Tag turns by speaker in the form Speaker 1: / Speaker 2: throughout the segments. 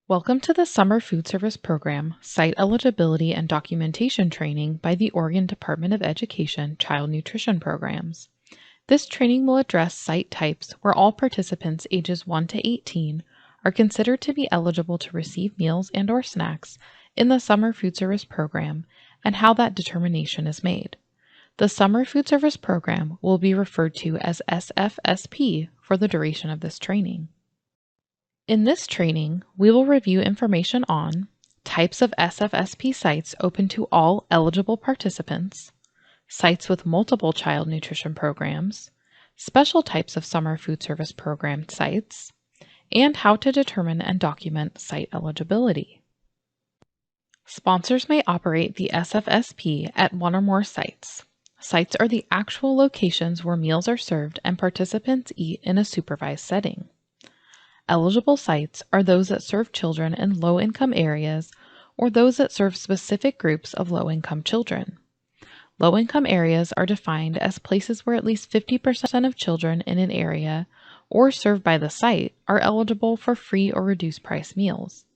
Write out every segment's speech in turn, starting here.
Speaker 1: Welcome to the Summer Food Service Program Site Eligibility and Documentation Training by the Oregon Department of Education Child Nutrition Programs. This training will address site types where all participants ages 1 to 18 are considered to be eligible to receive meals and/or snacks in the Summer Food Service Program and how that determination is made. The Summer Food Service Program will be referred to as SFSP for the duration of this training. In this training, we will review information on types of SFSP sites open to all eligible participants, sites with multiple child nutrition programs, special types of summer food service program sites, and how to determine and document site eligibility. Sponsors may operate the SFSP at one or more sites. Sites are the actual locations where meals are served and participants eat in a supervised setting. Eligible sites are those that serve children in low-income areas or those that serve specific groups of low-income children. Low-income areas are defined as places where at least 50% of children in an area or served by the site are eligible for free or reduced price meals.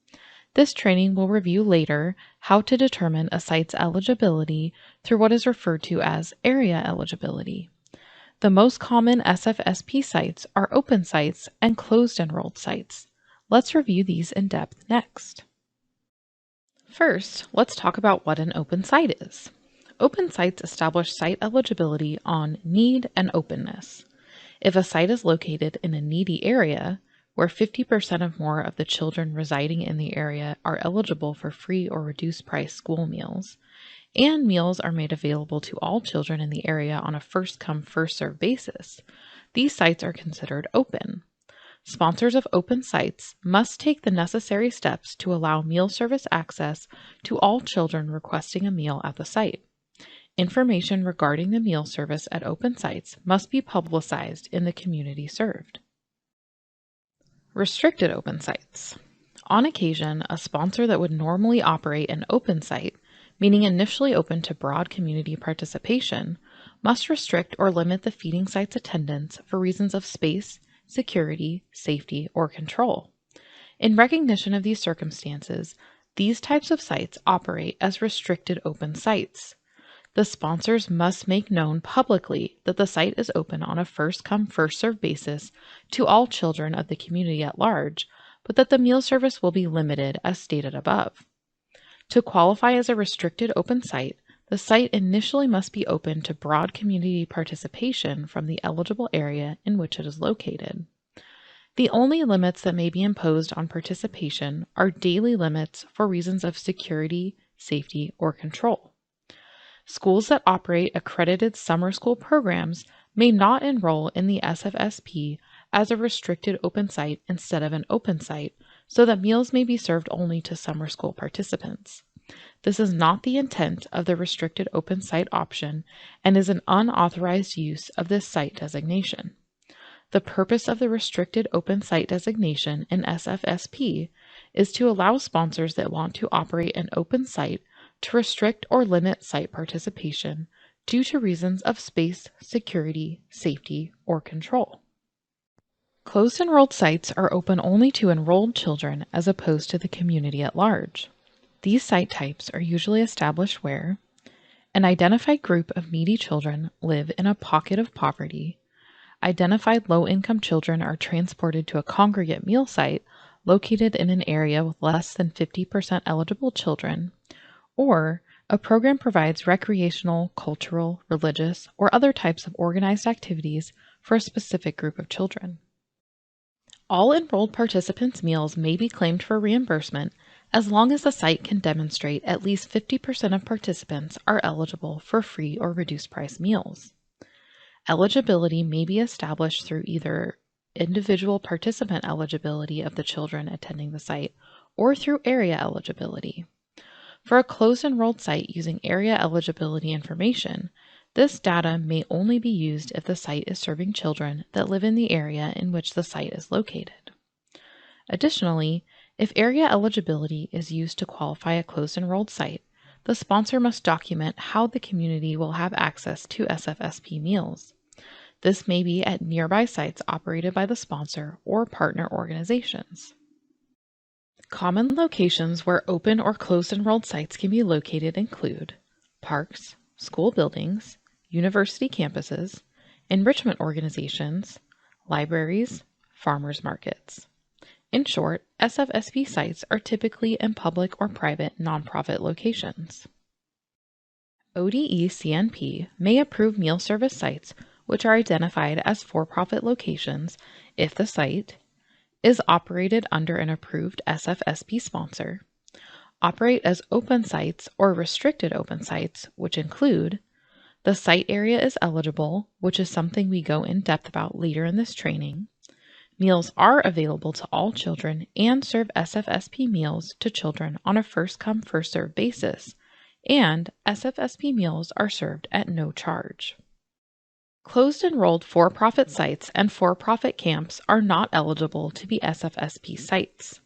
Speaker 1: This training will review later how to determine a site's eligibility through what is referred to as area eligibility. The most common SFSP sites are open sites and closed enrolled sites. Let's review these in depth next. First, let's talk about what an open site is. Open sites establish site eligibility on need and openness. If a site is located in a needy area, where 50% or more of the children residing in the area are eligible for free or reduced price school meals, and meals are made available to all children in the area on a first-come, first-served basis, these sites are considered open. Sponsors of open sites must take the necessary steps to allow meal service access to all children requesting a meal at the site. Information regarding the meal service at open sites must be publicized in the community served. Restricted open sites. On occasion, a sponsor that would normally operate an open site, meaning initially open to broad community participation, must restrict or limit the feeding site's attendance for reasons of space, security, safety, or control. In recognition of these circumstances, these types of sites operate as restricted open sites. The sponsors must make known publicly that the site is open on a first-come, first-served basis to all children of the community at large, but that the meal service will be limited as stated above. To qualify as a restricted open site, the site initially must be open to broad community participation from the eligible area in which it is located. The only limits that may be imposed on participation are daily limits for reasons of security, safety, or control. Schools that operate accredited summer school programs may not enroll in the SFSP as a restricted open site instead of an open site, so that meals may be served only to summer school participants. This is not the intent of the restricted open site option and is an unauthorized use of this site designation. The purpose of the restricted open site designation in SFSP is to allow sponsors that want to operate an open site to restrict or limit site participation due to reasons of space, security, safety, or control. Closed enrolled sites are open only to enrolled children as opposed to the community at large. These site types are usually established where an identified group of needy children live in a pocket of poverty, identified low-income children are transported to a congregate meal site located in an area with less than 50% eligible children, or a program provides recreational, cultural, religious, or other types of organized activities for a specific group of children. All enrolled participants' meals may be claimed for reimbursement as long as the site can demonstrate at least 50% of participants are eligible for free or reduced price meals. Eligibility may be established through either individual participant eligibility of the children attending the site or through area eligibility. For a closed enrolled site using area eligibility information, this data may only be used if the site is serving children that live in the area in which the site is located. Additionally, if area eligibility is used to qualify a closed enrolled site, the sponsor must document how the community will have access to SFSP meals. This may be at nearby sites operated by the sponsor or partner organizations. Common locations where open or closed enrolled sites can be located include parks, school buildings, university campuses, enrichment organizations, libraries, farmers markets. In short, SFSP sites are typically in public or private nonprofit locations. ODE-CNP may approve meal service sites which are identified as for-profit locations if the site is operated under an approved SFSP sponsor, operate as open sites or restricted open sites, which include the site area is eligible, which is something we go in depth about later in this training. Meals are available to all children and serve SFSP meals to children on a first-come, first-served basis, and SFSP meals are served at no charge. Closed enrolled for-profit sites and for-profit camps are not eligible to be SFSP sites.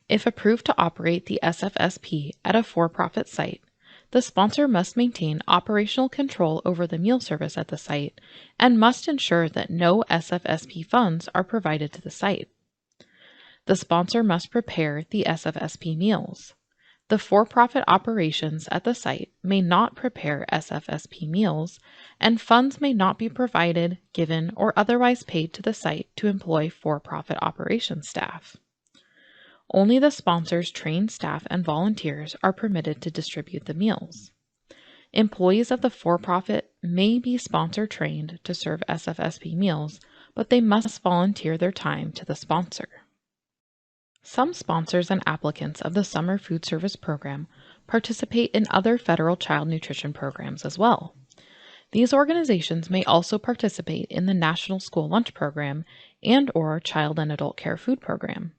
Speaker 1: If approved to operate the SFSP at a for-profit site, the sponsor must maintain operational control over the meal service at the site and must ensure that no SFSP funds are provided to the site. The sponsor must prepare the SFSP meals. The for-profit operations at the site may not prepare SFSP meals, and funds may not be provided, given, or otherwise paid to the site to employ for-profit operations staff. Only the sponsor's trained staff and volunteers are permitted to distribute the meals. Employees of the for-profit may be sponsor trained to serve SFSP meals, but they must volunteer their time to the sponsor. Some sponsors and applicants of the Summer Food Service Program participate in other federal child nutrition programs as well. These organizations may also participate in the National School Lunch Program and/or Child and Adult Care Food Program.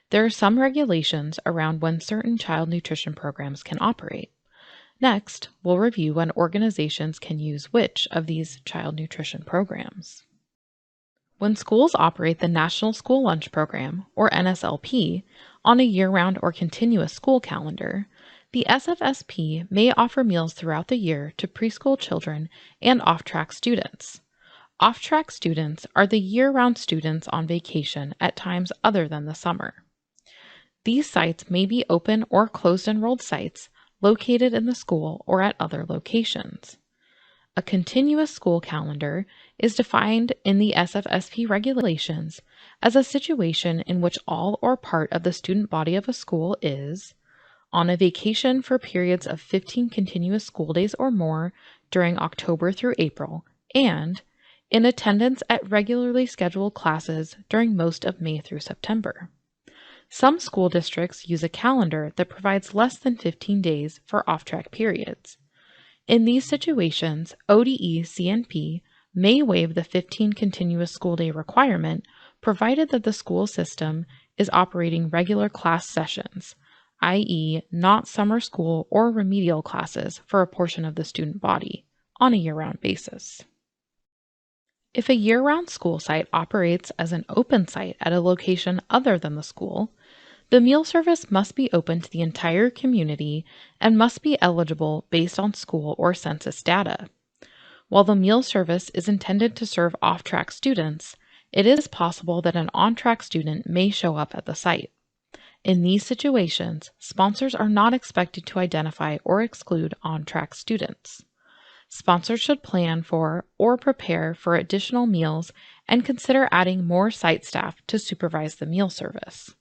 Speaker 1: There are some regulations around when certain child nutrition programs can operate. Next, we'll review when organizations can use which of these child nutrition programs. When schools operate the National School Lunch Program, or NSLP, on a year-round or continuous school calendar, the SFSP may offer meals throughout the year to preschool children and off-track students. Off-track students are the year-round students on vacation at times other than the summer. These sites may be open or closed enrolled sites located in the school or at other locations. A continuous school calendar is defined in the SFSP regulations as a situation in which all or part of the student body of a school is on a vacation for periods of 15 continuous school days or more during October through April, and in attendance at regularly scheduled classes during most of May through September. Some school districts use a calendar that provides less than 15 days for off-track periods. In these situations, ODE-CNP may waive the 15 continuous school day requirement, provided that the school system is operating regular class sessions, i.e., not summer school or remedial classes for a portion of the student body, on a year-round basis. If a year-round school site operates as an open site at a location other than the school, the meal service must be open to the entire community and must be eligible based on school or census data. While the meal service is intended to serve off-track students, it is possible that an on-track student may show up at the site. In these situations, sponsors are not expected to identify or exclude on-track students. Sponsors should plan for or prepare for additional meals and consider adding more site staff to supervise the meal service.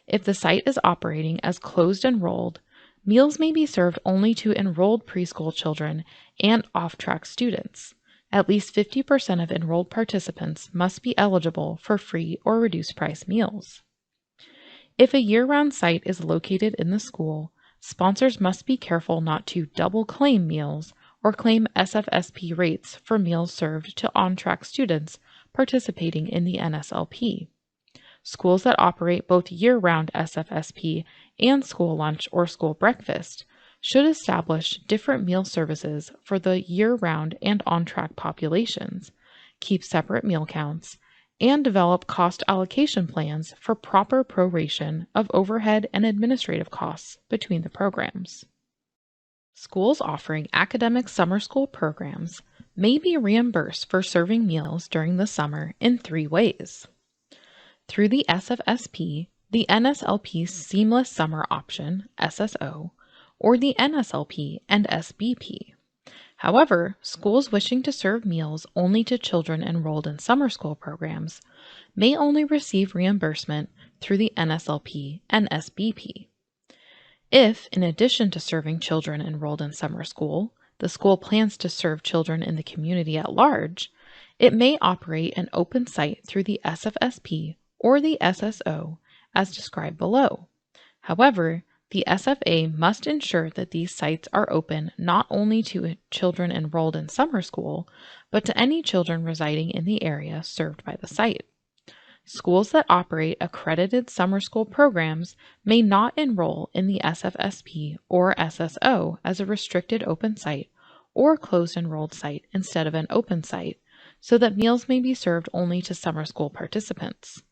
Speaker 1: If the site is operating as closed enrolled, meals may be served only to enrolled preschool children and off-track students. At least 50% of enrolled participants must be eligible for free or reduced price meals. If a year-round site is located in the school, sponsors must be careful not to double claim meals or claim SFSP rates for meals served to on-track students participating in the NSLP. Schools that operate both year-round SFSP and school lunch or school breakfast should establish different meal services for the year-round and on-track populations, keep separate meal counts, and develop cost allocation plans for proper proration of overhead and administrative costs between the programs. Schools offering academic summer school programs may be reimbursed for serving meals during the summer in 3 ways: through the SFSP the NSLP Seamless Summer Option, SSO, or the NSLP and SBP. However, schools wishing to serve meals only to children enrolled in summer school programs may only receive reimbursement through the NSLP and SBP. If, in addition to serving children enrolled in summer school, the school plans to serve children in the community at large, it may operate an open site through the SFSP or the SSO as described below. However, the SFA must ensure that these sites are open not only to children enrolled in summer school, but to any children residing in the area served by the site. Schools that operate accredited summer school programs may not enroll in the SFSP or SSO as a restricted open site or closed enrolled site instead of an open site, so that meals may be served only to summer school participants.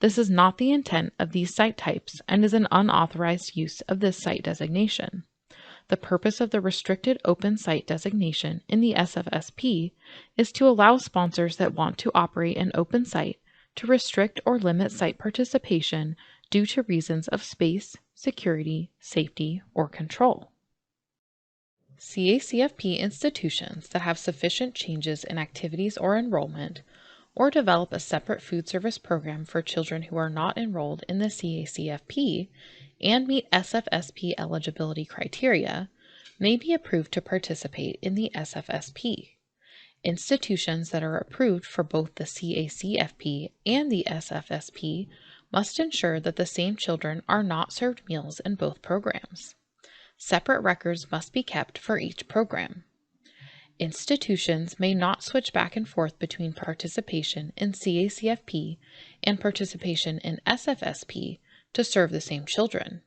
Speaker 1: This is not the intent of these site types and is an unauthorized use of this site designation. The purpose of the restricted open site designation in the SFSP is to allow sponsors that want to operate an open site to restrict or limit site participation due to reasons of space, security, safety, or control. CACFP institutions that have sufficient changes in activities or enrollment, or develop a separate food service program for children who are not enrolled in the CACFP and meet SFSP eligibility criteria, may be approved to participate in the SFSP. Institutions that are approved for both the CACFP and the SFSP must ensure that the same children are not served meals in both programs. Separate records must be kept for each program. Institutions may not switch back and forth between participation in CACFP and participation in SFSP to serve the same children.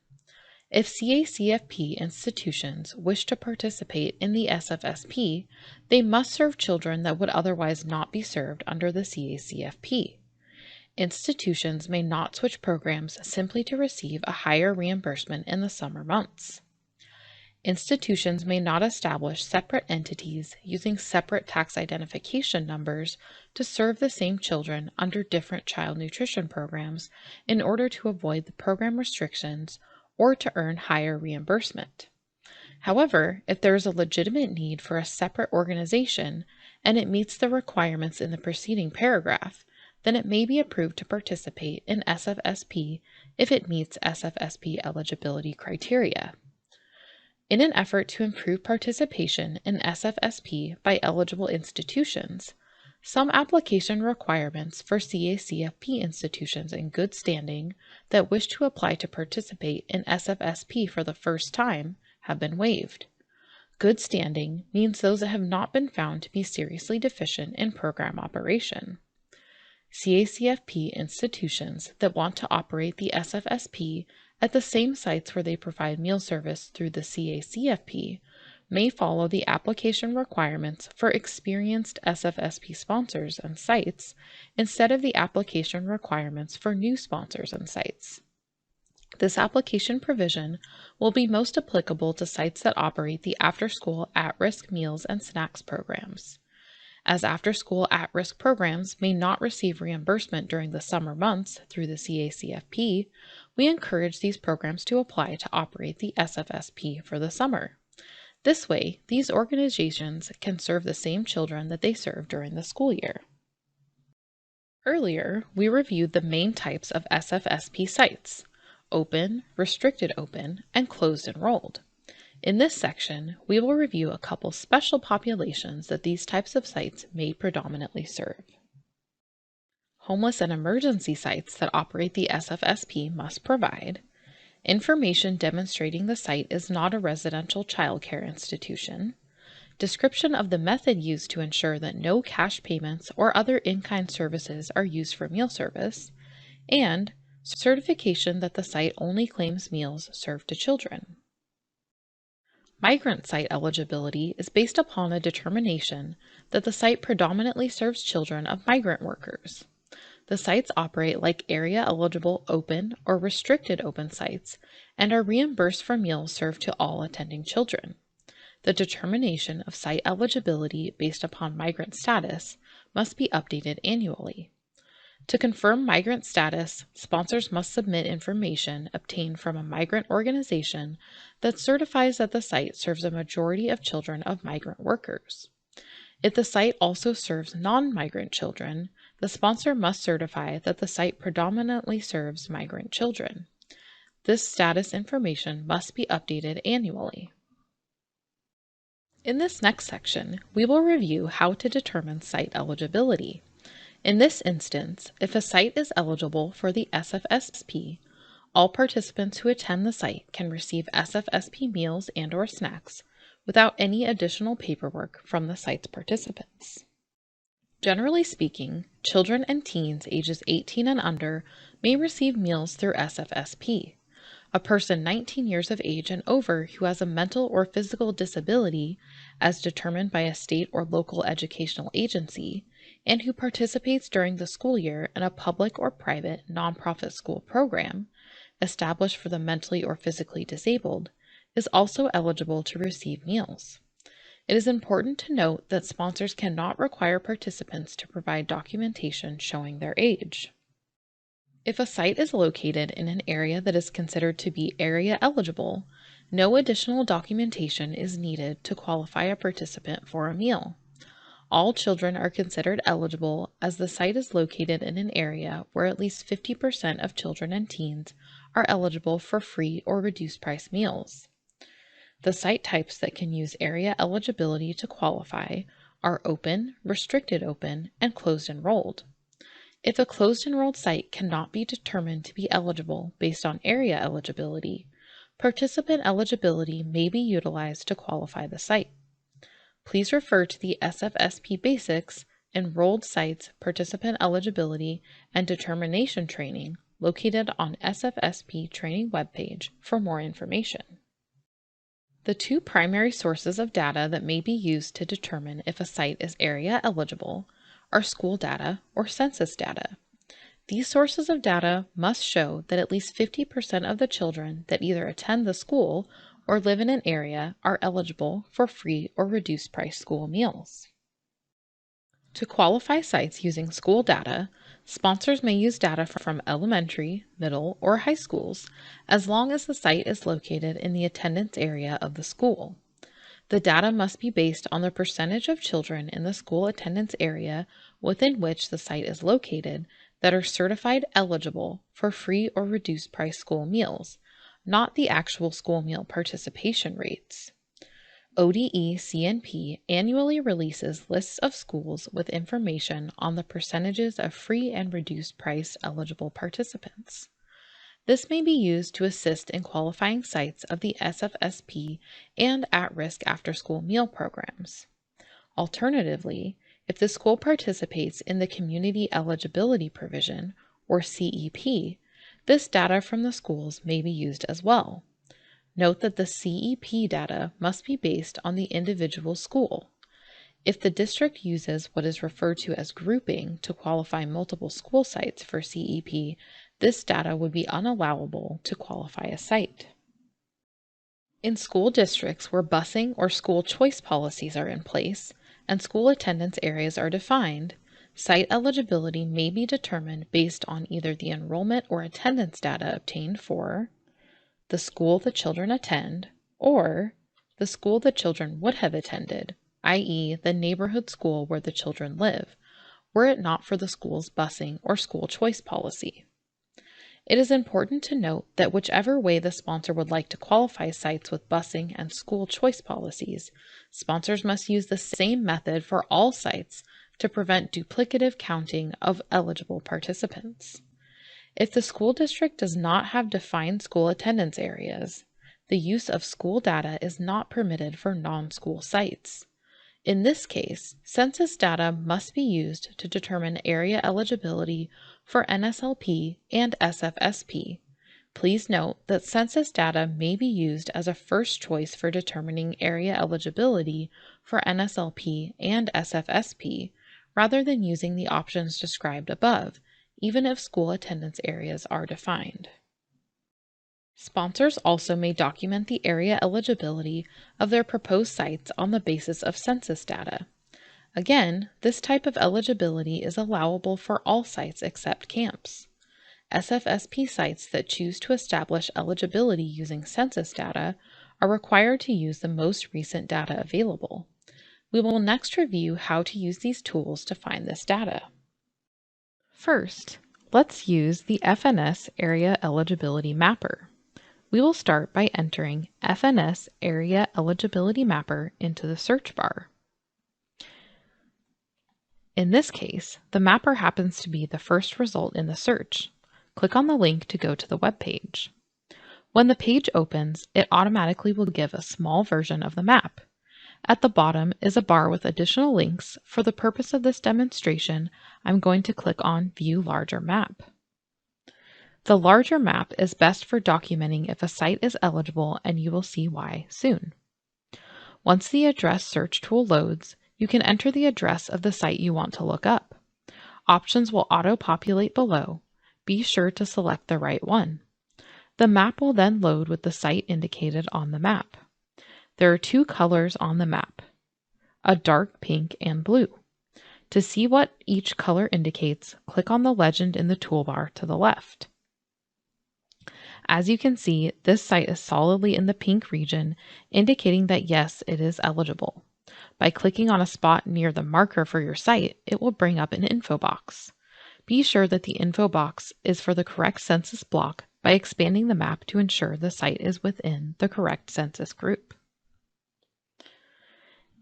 Speaker 1: If CACFP institutions wish to participate in the SFSP, they must serve children that would otherwise not be served under the CACFP. Institutions may not switch programs simply to receive a higher reimbursement in the summer months. Institutions may not establish separate entities using separate tax identification numbers to serve the same children under different child nutrition programs in order to avoid the program restrictions or to earn higher reimbursement. However, if there is a legitimate need for a separate organization and it meets the requirements in the preceding paragraph, then it may be approved to participate in SFSP if it meets SFSP eligibility criteria. In an effort to improve participation in SFSP by eligible institutions, some application requirements for CACFP institutions in good standing that wish to apply to participate in SFSP for the first time have been waived. Good standing means those that have not been found to be seriously deficient in program operation. CACFP institutions that want to operate the SFSP at the same sites where they provide meal service through the CACFP may follow the application requirements for experienced SFSP sponsors and sites instead of the application requirements for new sponsors and sites. This application provision will be most applicable to sites that operate the after-school at-risk meals and snacks programs. As after-school at-risk programs may not receive reimbursement during the summer months through the CACFP, we encourage these programs to apply to operate the SFSP for the summer. This way, these organizations can serve the same children that they serve during the school year. Earlier, we reviewed the main types of SFSP sites: open, restricted open, and closed enrolled. In this section, we will review a couple special populations that these types of sites may predominantly serve. Homeless and emergency sites that operate the SFSP must provide information demonstrating the site is not a residential childcare institution, description of the method used to ensure that no cash payments or other in-kind services are used for meal service, and certification that the site only claims meals served to children. Migrant site eligibility is based upon a determination that the site predominantly serves children of migrant workers. The sites operate like area-eligible open or restricted open sites and are reimbursed for meals served to all attending children. The determination of site eligibility based upon migrant status must be updated annually. To confirm migrant status, sponsors must submit information obtained from a migrant organization that certifies that the site serves a majority of children of migrant workers. If the site also serves non-migrant children, the sponsor must certify that the site predominantly serves migrant children. This status information must be updated annually. In this next section, we will review how to determine site eligibility. In this instance, if a site is eligible for the SFSP, all participants who attend the site can receive SFSP meals and/or snacks without any additional paperwork from the site's participants. Generally speaking, children and teens ages 18 and under may receive meals through SFSP. A person 19 years of age and over who has a mental or physical disability, as determined by a state or local educational agency, and who participates during the school year in a public or private nonprofit school program established for the mentally or physically disabled, is also eligible to receive meals. It is important to note that sponsors cannot require participants to provide documentation showing their age. If a site is located in an area that is considered to be area eligible, no additional documentation is needed to qualify a participant for a meal. All children are considered eligible as the site is located in an area where at least 50% of children and teens are eligible for free or reduced price meals. The site types that can use area eligibility to qualify are open, restricted open, and closed enrolled. If a closed enrolled site cannot be determined to be eligible based on area eligibility, participant eligibility may be utilized to qualify the site. Please refer to the SFSP Basics, Enrolled Sites, Participant Eligibility, and Determination Training located on SFSP Training webpage for more information. The two primary sources of data that may be used to determine if a site is area eligible are school data or census data. These sources of data must show that at least 50% of the children that either attend the school or live in an area are eligible for free or reduced price school meals. To qualify sites using school data, sponsors may use data from elementary, middle, or high schools as long as the site is located in the attendance area of the school. The data must be based on the percentage of children in the school attendance area within which the site is located that are certified eligible for free or reduced price school meals, not the actual school meal participation rates. ODE CNP annually releases lists of schools with information on the percentages of free and reduced price eligible participants. This may be used to assist in qualifying sites of the SFSP and at-risk after-school meal programs. Alternatively, if the school participates in the Community Eligibility Provision, or CEP, this data from the schools may be used as well. Note that the CEP data must be based on the individual school. If the district uses what is referred to as grouping to qualify multiple school sites for CEP, this data would be unallowable to qualify a site. In school districts where busing or school choice policies are in place and school attendance areas are defined, site eligibility may be determined based on either the enrollment or attendance data obtained for the school the children attend or the school the children would have attended, i.e., the neighborhood school where the children live, were it not for the school's busing or school choice policy. It is important to note that whichever way the sponsor would like to qualify sites with busing and school choice policies, sponsors must use the same method for all sites to prevent duplicative counting of eligible participants. If the school district does not have defined school attendance areas, the use of school data is not permitted for non-school sites. In this case, census data must be used to determine area eligibility for NSLP and SFSP. Please note that census data may be used as a first choice for determining area eligibility for NSLP and SFSP, rather than using the options described above, even if school attendance areas are defined. Sponsors also may document the area eligibility of their proposed sites on the basis of census data. Again, this type of eligibility is allowable for all sites except camps. SFSP sites that choose to establish eligibility using census data are required to use the most recent data available. We will next review how to use these tools to find this data. First, let's use the FNS Area Eligibility Mapper. We will start by entering FNS Area Eligibility Mapper into the search bar. In this case, the mapper happens to be the first result in the search. Click on the link to go to the web page. When the page opens, it automatically will give a small version of the map. At the bottom is a bar with additional links. For the purpose of this demonstration, I'm going to click on View Larger Map. The larger map is best for documenting if a site is eligible, and you will see why soon. Once the address search tool loads, you can enter the address of the site you want to look up. Options will auto-populate below. Be sure to select the right one. The map will then load with the site indicated on the map. There are two colors on the map, a dark pink and blue. To see what each color indicates, click on the legend in the toolbar to the left. As you can see, this site is solidly in the pink region, indicating that yes, it is eligible. By clicking on a spot near the marker for your site, it will bring up an info box. Be sure that the info box is for the correct census block by expanding the map to ensure the site is within the correct census group.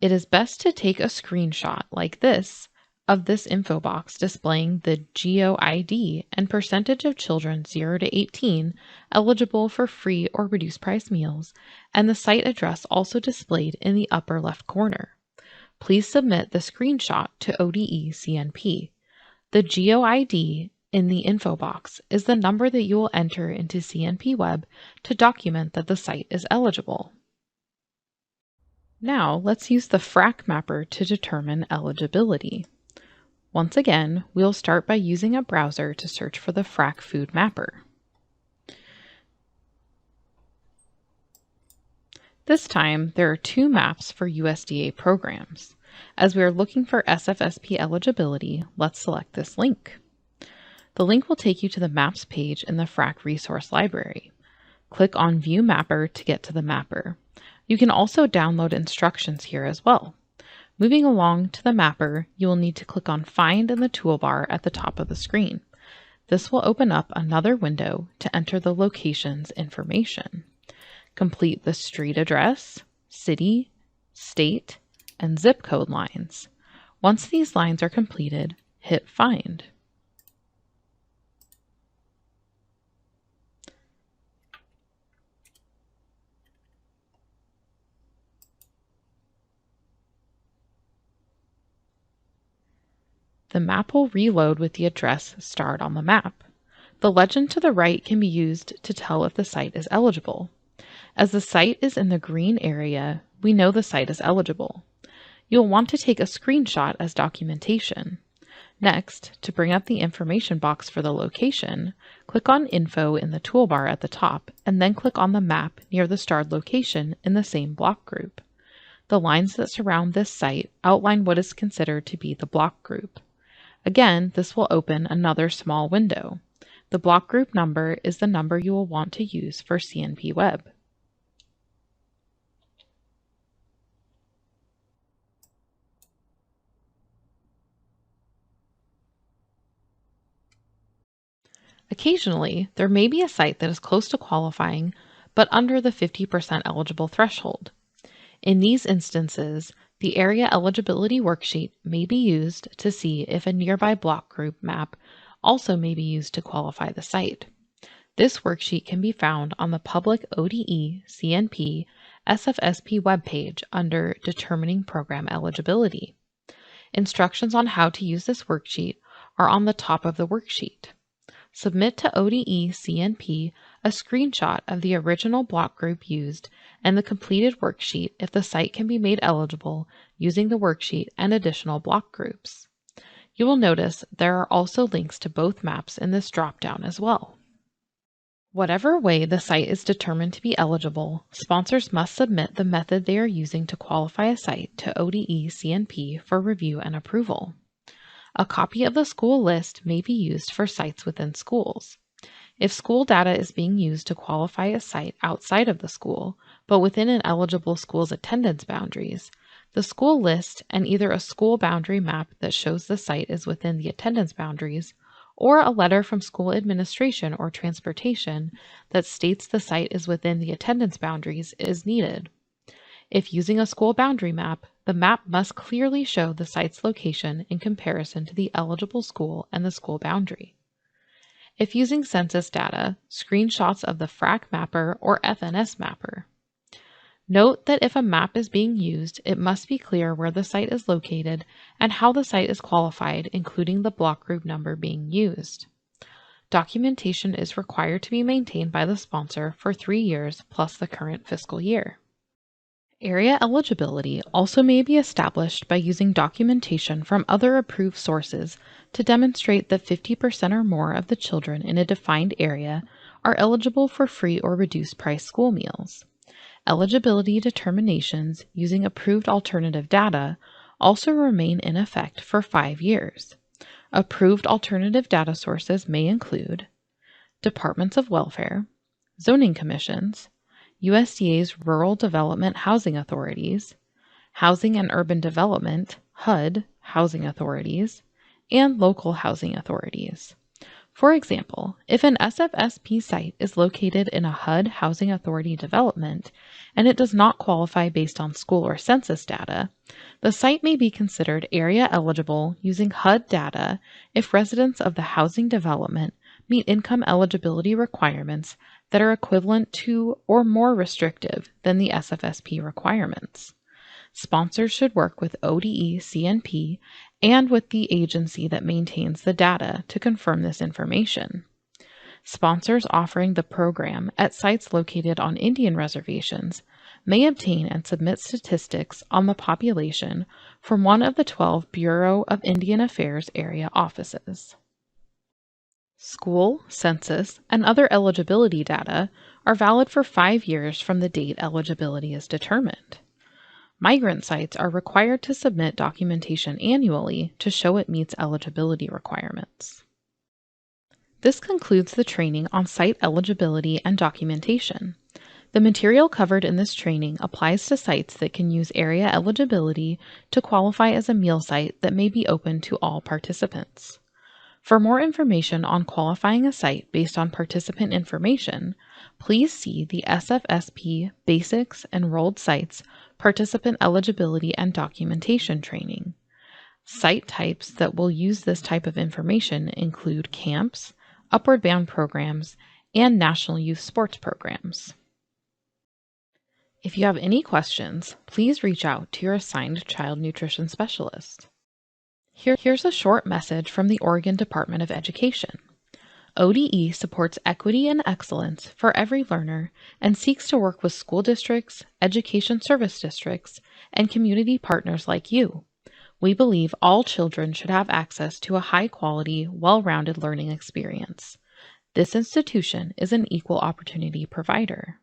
Speaker 1: It is best to take a screenshot like this of this info box displaying the GeoID and percentage of children 0 to 18 eligible for free or reduced price meals, and the site address also displayed in the upper left corner. Please submit the screenshot to ODE CNP. The GeoID in the info box is the number that you will enter into CNP Web to document that the site is eligible. Now let's use the FRAC mapper to determine eligibility. Once again, we'll start by using a browser to search for the FRAC food mapper. This time, there are two maps for USDA programs. As we are looking for SFSP eligibility, let's select this link. The link will take you to the Maps page in the FRAC Resource Library. Click on View Mapper to get to the mapper. You can also download instructions here as well. Moving along to the mapper, you will need to click on Find in the toolbar at the top of the screen. This will open up another window to enter the location's information. Complete the street address, city, state, and zip code lines. Once these lines are completed, hit Find. The map will reload with the address starred on the map. The legend to the right can be used to tell if the site is eligible. As the site is in the green area, we know the site is eligible. You'll want to take a screenshot as documentation. Next, to bring up the information box for the location, click on Info in the toolbar at the top, and then click on the map near the starred location in the same block group. The lines that surround this site outline what is considered to be the block group. Again, this will open another small window. The block group number is the number you will want to use for CNP Web. Occasionally, there may be a site that is close to qualifying, but under the 50% eligible threshold. In these instances, the Area Eligibility Worksheet may be used to see if a nearby block group map also may be used to qualify the site. This worksheet can be found on the public ODE CNP SFSP webpage under Determining Program Eligibility. Instructions on how to use this worksheet are on the top of the worksheet. Submit to ODE CNP a screenshot of the original block group used and the completed worksheet if the site can be made eligible using the worksheet and additional block groups. You will notice there are also links to both maps in this drop-down as well. Whatever way the site is determined to be eligible, sponsors must submit the method they are using to qualify a site to ODE CNP for review and approval. A copy of the school list may be used for sites within schools. If school data is being used to qualify a site outside of the school, but within an eligible school's attendance boundaries, the school list and either a school boundary map that shows the site is within the attendance boundaries, or a letter from school administration or transportation that states the site is within the attendance boundaries is needed. If using a school boundary map, the map must clearly show the site's location in comparison to the eligible school and the school boundary. If using census data, screenshots of the FRAC mapper or FNS mapper. Note that if a map is being used, it must be clear where the site is located and how the site is qualified, including the block group number being used. Documentation is required to be maintained by the sponsor for 3 years plus the current fiscal year. Area eligibility also may be established by using documentation from other approved sources to demonstrate that 50% or more of the children in a defined area are eligible for free or reduced price school meals. Eligibility determinations using approved alternative data also remain in effect for 5 years. Approved alternative data sources may include Departments of Welfare, zoning commissions, USDA's Rural Development Housing Authorities, Housing and Urban Development, HUD, housing authorities, and local housing authorities. For example, if an SFSP site is located in a HUD Housing Authority development and it does not qualify based on school or census data, the site may be considered area eligible using HUD data if residents of the housing development meet income eligibility requirements that are equivalent to or more restrictive than the SFSP requirements. Sponsors should work with ODE CNP and with the agency that maintains the data to confirm this information. Sponsors offering the program at sites located on Indian reservations may obtain and submit statistics on the population from one of the 12 Bureau of Indian Affairs area offices. School, census, and other eligibility data are valid for 5 years from the date eligibility is determined. Migrant sites are required to submit documentation annually to show it meets eligibility requirements. This concludes the training on site eligibility and documentation. The material covered in this training applies to sites that can use area eligibility to qualify as a meal site that may be open to all participants. For more information on qualifying a site based on participant information, please see the SFSP Basics Enrolled Sites Participant Eligibility and Documentation Training. Site types that will use this type of information include camps, upward bound programs, and national youth sports programs. If you have any questions, please reach out to your assigned child nutrition specialist. Here's a short message from the Oregon Department of Education. ODE supports equity and excellence for every learner and seeks to work with school districts, education service districts, and community partners like you. We believe all children should have access to a high-quality, well-rounded learning experience. This institution is an equal opportunity provider.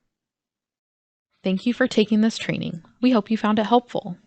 Speaker 1: Thank you for taking this training. We hope you found it helpful.